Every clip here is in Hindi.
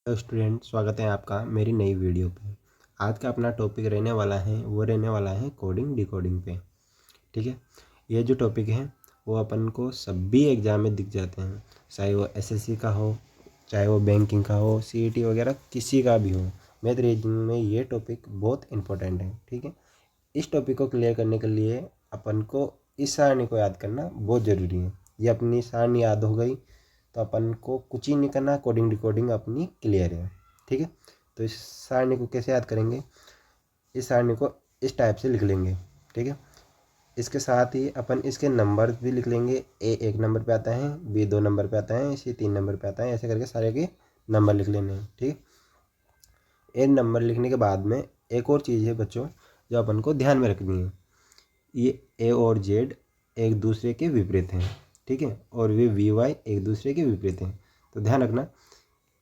हेलो स्टूडेंट, स्वागत है आपका मेरी नई वीडियो पे। आज का अपना टॉपिक रहने वाला है कोडिंग डिकोडिंग पे। ठीक है, ये जो टॉपिक है वो अपन को सभी एग्ज़ाम में दिख जाते हैं, चाहे वो एसएससी का हो, चाहे वो बैंकिंग का हो, सीईटी वगैरह किसी का भी हो। मैथ रीजनिंग में ये टॉपिक बहुत इंपॉर्टेंट है। ठीक है, इस टॉपिक को क्लियर करने के लिए अपन को इस सारणी को याद करना बहुत ज़रूरी है। ये अपनी सारणी याद हो गई तो अपन को कुछ ही नहीं करना, कोडिंग डिकोडिंग अपनी क्लियर है। ठीक है, तो इस सारणी को कैसे याद करेंगे? इस सारणी को इस टाइप से लिख लेंगे। ठीक है, इसके साथ ही अपन इसके नंबर भी लिख लेंगे। ए 1 नंबर पे आता है, बी 2 नंबर पे आता है, सी 3 नंबर पे आता है, ऐसे करके सारे के नंबर लिख लेने हैं। ठीक है, ए नंबर लिखने के बाद में एक और चीज़ है बच्चों जो अपन को ध्यान में रखनी है। ये ए और जेड एक दूसरे के विपरीत हैं। ठीक है, और वे वी वाई एक दूसरे के विपरीत हैं। तो ध्यान रखना,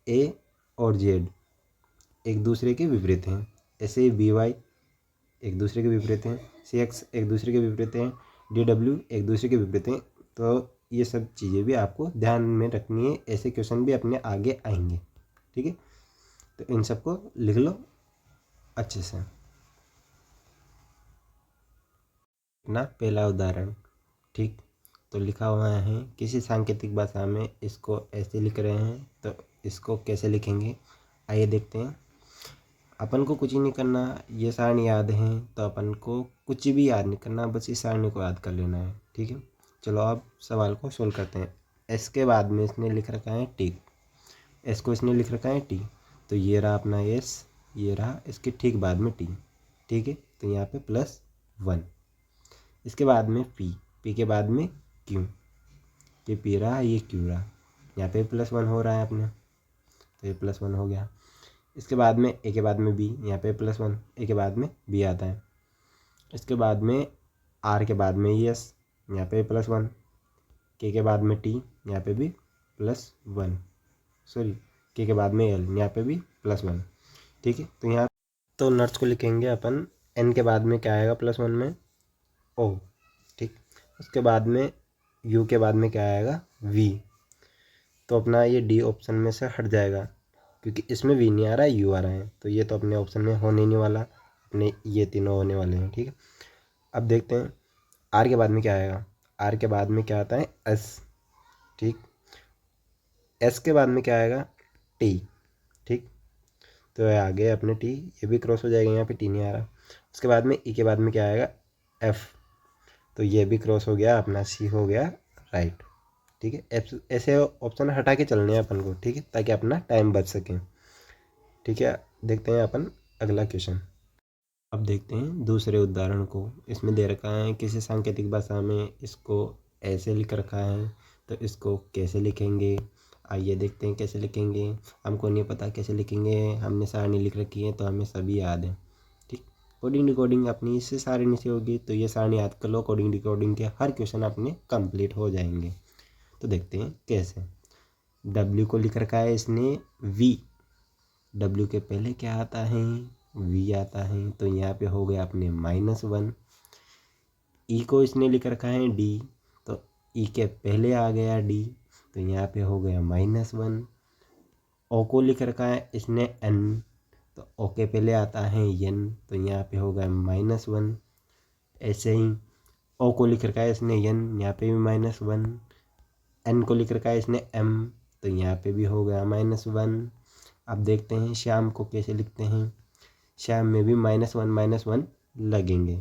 ए और जेड एक दूसरे के विपरीत हैं। ऐसे ही वी वाई एक दूसरे के विपरीत हैं, सी एक्स एक दूसरे के विपरीत हैं, डी डब्ल्यू एक दूसरे के विपरीत हैं। तो ये सब चीज़ें भी आपको ध्यान में रखनी है, ऐसे क्वेश्चन भी अपने आगे आएंगे। ठीक है, तो इन सबको लिख लो अच्छे से। अपना पहला उदाहरण, ठीक, तो लिखा हुआ है किसी सांकेतिक भाषा में इसको ऐसे लिख रहे हैं, तो इसको कैसे लिखेंगे आइए देखते हैं। अपन को कुछ ही नहीं करना, ये सारणी याद है तो अपन को कुछ भी याद नहीं करना, बस इस सारणी को याद कर लेना है। ठीक है, चलो अब सवाल को सोल्व करते हैं। एस के बाद में इसने लिख रखा है टी, एस को इसने लिख रखा है टी, तो ये रहा अपना एस, ये रहा इसके ठीक बाद में टी। ठीक है, तो यहाँ पे +1। इसके बाद में पी, पी के बाद में क्यू, ये पी रहा ये क्यू रहा, यहाँ पे +1 हो रहा है अपने, तो ये +1 हो गया। इसके बाद में ए के बाद में बी, यहाँ पे +1, ए के बाद में बी आता है। इसके बाद में आर के बाद में एस, यहाँ पे +1, के बाद में टी, यहाँ पे भी +1, सॉरी के बाद में एल, यहाँ पे भी +1। ठीक है, तो यहाँ तो नट्स को लिखेंगे अपन, एन के बाद में क्या आएगा +1 में? ओ। ठीक, उसके बाद में यू के बाद में क्या आएगा? वी। तो अपना ये डी ऑप्शन में से हट जाएगा क्योंकि इसमें वी नहीं आ रहा है, यू आ रहा है, तो ये तो अपने ऑप्शन में होने नहीं वाला, अपने ये तीनों होने वाले हैं। ठीक है, अब देखते हैं आर के बाद में क्या आएगा। आर के बाद में क्या आता है? एस। ठीक, एस के बाद में क्या आएगा? टी। ठीक, तो आगे अपने टी, ये भी क्रॉस हो जाएगा, यहाँ पे टी नहीं आ रहा। उसके बाद में ई के बाद में क्या आएगा? एफ, तो ये भी क्रॉस हो गया, अपना सी हो गया राइट। ठीक है, ऐसे ऑप्शन हटा के चलने हैं अपन को। ठीक है, ताकि अपना टाइम बच सके। ठीक है, देखते हैं अपन अगला क्वेश्चन। अब देखते हैं दूसरे उदाहरण को। इसमें दे रखा है किसी सांकेतिक भाषा में इसको ऐसे लिख रखा है, तो इसको कैसे लिखेंगे आइए देखते हैं कैसे लिखेंगे। हमको नहीं पता कैसे लिखेंगे, हमने सारणी लिख रखी है तो हमें सभी याद है। ठीक, कोडिंग डिकोडिंग अपनी इससे सारणी से होगी, तो ये सारणी याद कर लो, कोडिंग डिकोडिंग के हर क्वेश्चन अपने कंप्लीट हो जाएंगे। तो देखते हैं कैसे। डब्ल्यू को लिख रखा है इसने वी, डब्ल्यू के पहले क्या आता है? वी आता है, तो यहाँ पे हो गया अपने -1। ई को इसने लिख रखा है डी, तो ई के पहले आ गया डी, तो यहाँ पे हो गया -1। ओ को लिख रखा है इसने एन, तो ओ के पहले आता है एन, तो यहाँ पे हो गया -1। ऐसे ही ओ को लिख रखा है इसने एन, यहाँ पे भी -1। एन को लिख रखा है इसने एम, तो यहाँ पे भी हो गया -1। अब देखते हैं श्याम को कैसे लिखते हैं। श्याम में भी -1 लगेंगे।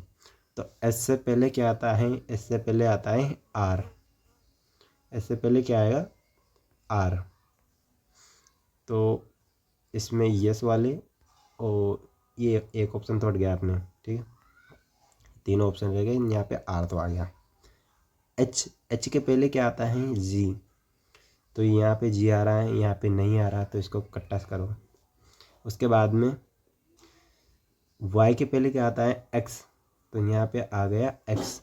तो एस से पहले क्या आता है? एस से पहले आता है आर, एस से पहले क्या आएगा? आर। तो इसमें यस वाले, और ये एक ऑप्शन तो हट गया आपने। ठीक है, तीनों ऑप्शन रह गए, यहाँ पे आर तो आ गया। एच, एच के पहले क्या आता है? जी, तो यहाँ पे जी आ रहा है, यहाँ पे नहीं आ रहा, तो इसको कट्टा करो। उसके बाद में वाई के पहले क्या आता है? एक्स, तो यहाँ पे आ गया एक्स,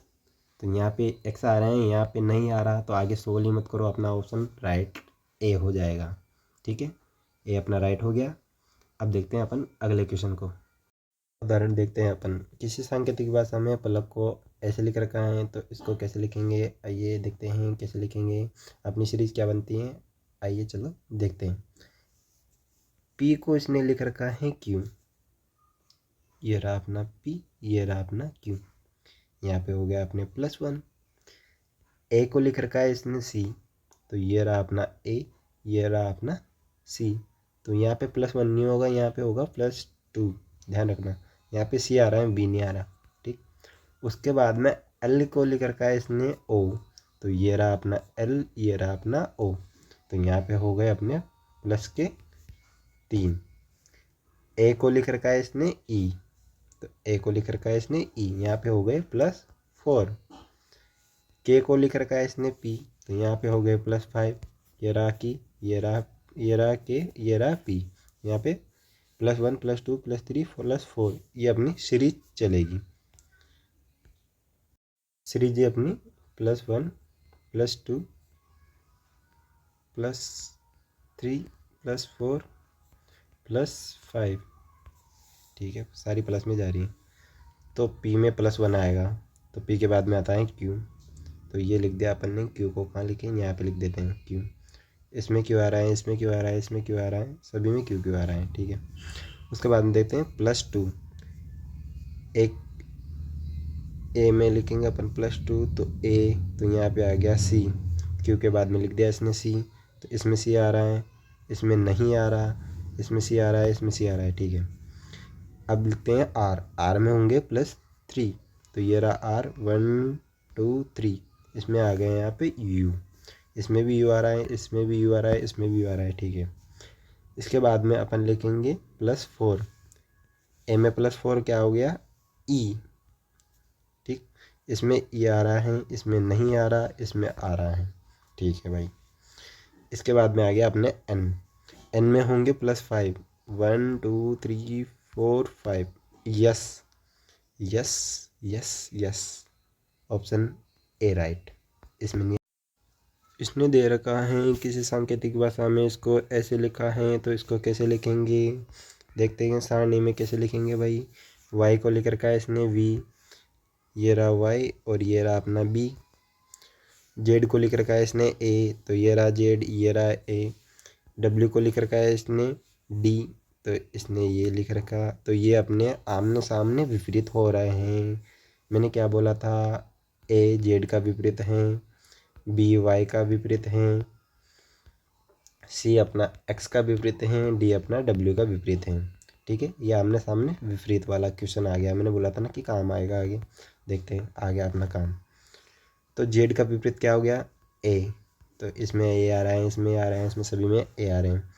तो यहाँ पे एक्स आ रहे हैं, यहाँ पे नहीं आ रहा, तो आगे सोल ही मत करो, अपना ऑप्शन राइट ए हो जाएगा। ठीक है, ए अपना राइट हो गया। अब देखते हैं अपन अगले क्वेश्चन को। उदाहरण देखते हैं अपन, किसी सांकेतिक भाषा में पलक को ऐसे लिख रखा है, तो इसको कैसे लिखेंगे आइए देखते हैं कैसे लिखेंगे। अपनी सीरीज क्या बनती है आइए चलो देखते हैं। पी को इसने लिख रखा है क्यू, ये रहा अपना पी, ये रहा अपना क्यू, यहाँ पे हो गया अपने +1। ए को लिख रखा है इसने सी, तो ये रहा अपना ए, ये रहा अपना सी, तो यहाँ पे +1 नहीं होगा, यहाँ पे होगा +2, ध्यान रखना। यहाँ पे सी आ रहा है, बी नहीं आ रहा, ठीक। उसके बाद में एल को लिख रखा है इसने ओ, तो ये रहा अपना एल, ये रहा अपना ओ, तो यहाँ पे हो गए अपने +3। ए को लिख रखा है इसने ई, तो ए को लिख रखा है इसने ई, यहाँ पे हो गए +4। के को लिख रखा है इसने पी, तो यहाँ पे हो गए +5, ये रहा की, ये रहा के, ये रहा पी, यहाँ पे +1 +2 +3 +4, ये अपनी सीरीज चलेगी। सीरीज ये अपनी +1 +2 +3 +4 +5, ठीक है, सारी प्लस में जा रही है। तो पी में +1 आएगा, तो पी के बाद में आता है क्यू, तो ये लिख दिया अपन ने। क्यू को कहाँ लिखेंगे, यहाँ पे लिख देते हैं क्यू। इसमें क्यू आ रहा है, इसमें क्यू आ रहा है, इसमें क्यू आ रहा है, सभी में क्यू क्यू आ रहा है, ठीक है। उसके बाद में देखते हैं +2, एक ए में लिखेंगे अपन +2, तो ए, तो यहाँ पे आ गया सी, क्यू के बाद में लिख दिया इसने सी, तो इसमें सी आ रहा है, इसमें नहीं आ रहा, इसमें सी आ रहा है, इसमें सी आ रहा है, ठीक है। अब लिखते हैं आर, आर में होंगे +3, तो ये रहा आर 1 2 3, इसमें आ गए यहाँ पे यू, इसमें भी यू आ रहा है, इसमें भी यू आ रहा है, इसमें भी यू आ रहा है, ठीक है। इसके बाद में अपन लिखेंगे +4, ए में +4 क्या हो गया, ई, ठीक। इसमें ई आ रहा है, इसमें नहीं आ रहा, इसमें आ रहा है, ठीक है भाई। इसके बाद में आ गया अपने एन, एन में होंगे +5, 1 2 3 4 5, yes yes yes yes, option A right. इसमें नहीं, इसने दे रखा है किसी सांकेतिक भाषा में, इसको ऐसे लिखा है, तो इसको कैसे लिखेंगे देखते हैं। सारणी में कैसे लिखेंगे भाई। वाई को लिख रखा है इसने वी, ये रहा वाई, और ये रहा अपना बी। जेड को लिख रखा है इसने ए, तो ये रहा जेड, ये रहा ए। डब्ल्यू को लिख रखा है इसने डी, तो इसने ये लिख रखा, तो ये अपने आमने सामने विपरीत हो रहे हैं। मैंने क्या बोला था, ए जेड का विपरीत है, बी वाई का विपरीत है, सी अपना एक्स का विपरीत है, डी अपना डब्ल्यू का विपरीत है, ठीक है। ये आमने सामने विपरीत वाला क्वेश्चन आ गया। मैंने बोला था ना कि काम आएगा आगे, देखते हैं आ गया अपना काम। तो जेड का विपरीत क्या हो गया, ए, तो इसमें ए आ रहा है, इसमें आ रहा है, इसमें सभी में ए आ रहे हैं।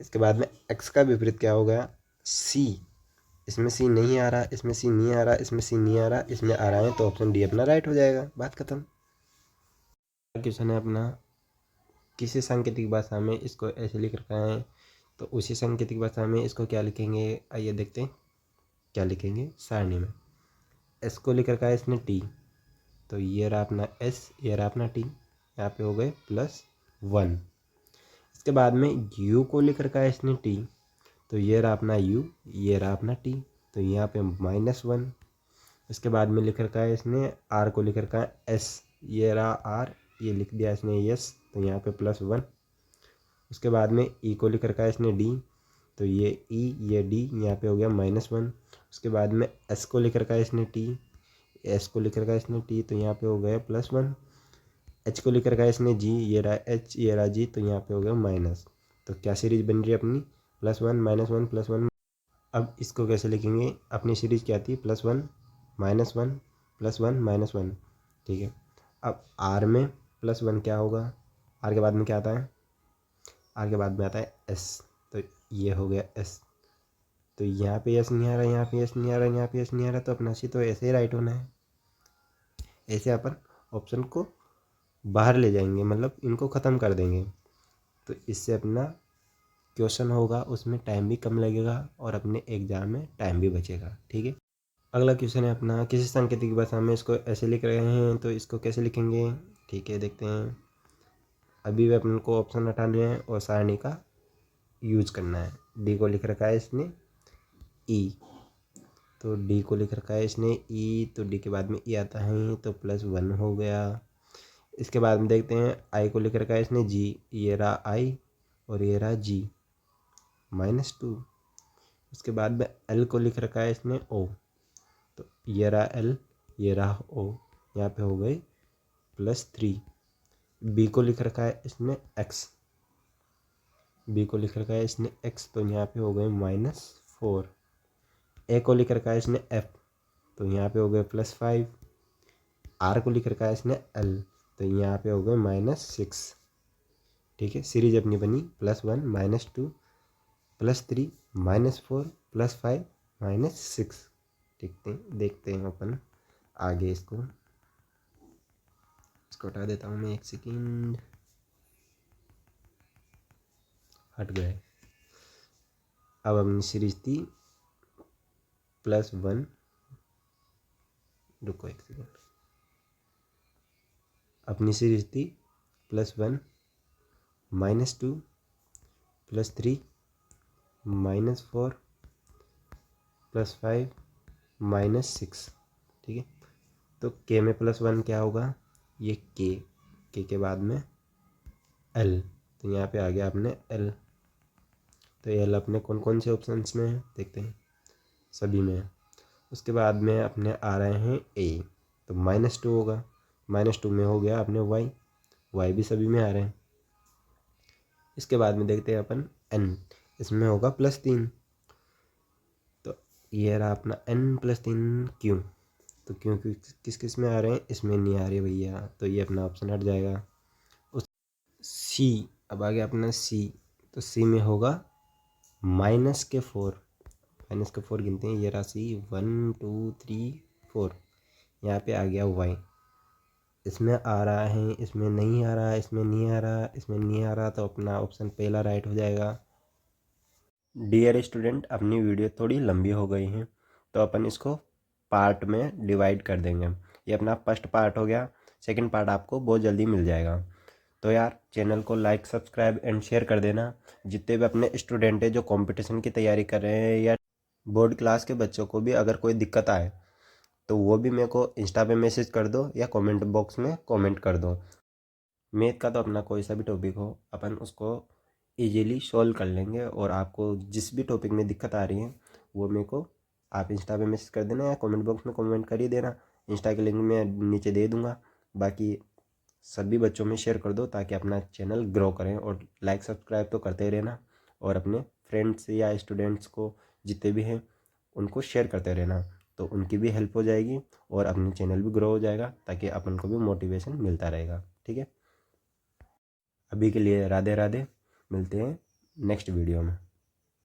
इसके बाद में एक्स का विपरीत क्या हो गया, सी, इसमें सी नहीं आ रहा, इसमें सी नहीं आ रहा, इसमें सी नहीं आ रहा, इसमें आ रहा है, तो ऑप्शन डी अपना राइट हो जाएगा, बात खत्म। क्वेश्चन है अपना, किसी सांकेतिक भाषा में इसको ऐसे लिख रखा है, तो उसी सांकेतिक भाषा में इसको क्या लिखेंगे, आइए देखते हैं क्या लिखेंगे। सारणी में एस को लिख रखा है इसने टी, तो ये रहा अपना एस, ये रहा अपना टी, यहाँ पे हो गए +1। इसके बाद में यू को लिख रखा है इसने टी, तो ये रहा अपना यू, ये रहा अपना टी, तो यहाँ पे -1। इसके बाद में लिख रखा है इसने आर को लिख रखा है एस, ये रहा आर, ये लिख दिया इसने यस, तो यहाँ पे +1। उसके बाद में ई को लिख रखा है इसने डी, तो ये ई, ये डी, यहाँ पे हो गया -1। उसके बाद में एस को लिख रखा है इसने टी, एस को लिख रखा है इसने टी, तो यहाँ पे हो गया +1। एच को लिख रखा है इसने जी, ये रहा एच, ये रहा जी, तो यहाँ पे हो गया माइनस। तो क्या सीरीज बन रही है अपनी, +1 -1 +1। अब इसको कैसे लिखेंगे, अपनी सीरीज क्या थी, +1 -1 +1 -1, ठीक है। अब आर में +1 क्या होगा, आर के बाद में क्या आता है, आर के बाद में आता है एस, तो ये हो गया एस। तो यहाँ पे एस नहीं आ रहा, यहाँ पे एस नहीं आ रहा, यहाँ पे एस नहीं आ रहा, तो अपना सी तो ऐसे ही राइट होना है। ऐसे अपन ऑप्शन को बाहर ले जाएंगे, मतलब इनको ख़त्म कर देंगे, तो इससे अपना क्वेश्चन होगा उसमें टाइम भी कम लगेगा और अपने एग्जाम में टाइम भी बचेगा, ठीक है। अगला क्वेश्चन है अपना, किसी सांकेतिक भाषा में इसको ऐसे लिख रहे हैं, तो इसको कैसे लिखेंगे, ठीक है, देखते हैं। अभी भी अपन को ऑप्शन हटाने हैं और सारणी का यूज करना है। डी को लिख रखा है इसने ई, तो डी को लिख रखा है इसने ई, तो डी के बाद में ई आता है, तो +1 हो गया। इसके बाद में देखते हैं आई को लिख रखा है इसने जी, ये रहा आई और ये रहा जी, -2। उसके बाद में L को लिख रखा है इसने O, तो ये रहा L, ये रहा O, यहाँ पे हो गई +3। B को लिख रखा है इसने X, B को लिख रखा है इसने X, तो यहाँ पे हो गए -4। A को लिख रखा है इसने F, तो यहाँ पे हो गए +5। R को लिख रखा है इसने L, तो यहाँ पे हो गए -6। ठीक है, सीरीज अपनी बनी +1 -2 +3 -4 +5 -6। देखते हैं अपन आगे। इसको हटा देता हूँ मैं, 1 सेकेंड, हट गए। अब अपनी सीरीज थी +1, रुको 1 सेकेंड, अपनी सीरीज थी +1 -2 +3 -4 +5 -6। ठीक है, तो K में +1 क्या होगा, ये K के बाद में L, तो यहाँ पे आ गया अपने L। तो L अपने कौन कौन से ऑप्शंस में है देखते हैं, सभी में है। उसके बाद में अपने आ रहे हैं A, तो -2 होगा, -2 में हो गया अपने Y भी सभी में आ रहे हैं। इसके बाद में देखते हैं अपन N, इसमें होगा +3, तो ये रहा अपना N +3। क्यों, तो क्योंकि किस किस में आ रहे हैं, इसमें नहीं आ रहे भैया, तो ये अपना ऑप्शन हट जाएगा। उस C, अब आ गया अपना C, तो C में होगा -4, -4 गिनते हैं, ये राशि 1 2 3 4, यहाँ पे आ गया Y। इसमें आ रहा है, इसमें नहीं आ रहा, इसमें नहीं आ रहा, इसमें नहीं आ रहा, तो अपना ऑप्शन पहला राइट हो जाएगा। डियर स्टूडेंट, अपनी वीडियो थोड़ी लंबी हो गई है, तो अपन इसको पार्ट में डिवाइड कर देंगे। ये अपना फर्स्ट पार्ट हो गया, सेकंड पार्ट आपको बहुत जल्दी मिल जाएगा। तो यार चैनल को लाइक सब्सक्राइब एंड शेयर कर देना। जितने भी अपने स्टूडेंट हैं जो कंपटीशन की तैयारी कर रहे हैं या बोर्ड क्लास के बच्चों को भी अगर कोई दिक्कत आए तो वो भी मेरे को इंस्टा पे मैसेज कर दो या कमेंट बॉक्स में कमेंट कर दो। मैथ का तो अपना कोई सा भी टॉपिक हो, अपन उसको इजीली सॉल्व कर लेंगे। और आपको जिस भी टॉपिक में दिक्कत आ रही है वो मेरे को आप इंस्टा पे मैसेज कर देना या कमेंट बॉक्स में कमेंट कर ही देना। इंस्टा की लिंक मैं नीचे दे दूँगा। बाकी सभी बच्चों में शेयर कर दो ताकि अपना चैनल ग्रो करें, और लाइक सब्सक्राइब तो करते ही रहना, और अपने फ्रेंड्स या स्टूडेंट्स को जितने भी हैं उनको शेयर करते रहना, तो उनकी भी हेल्प हो जाएगी और अपनी चैनल भी ग्रो हो जाएगा, ताकि अपन को भी मोटिवेशन मिलता रहेगा। ठीक है, अभी के लिए राधे राधे, मिलते हैं नेक्स्ट वीडियो में।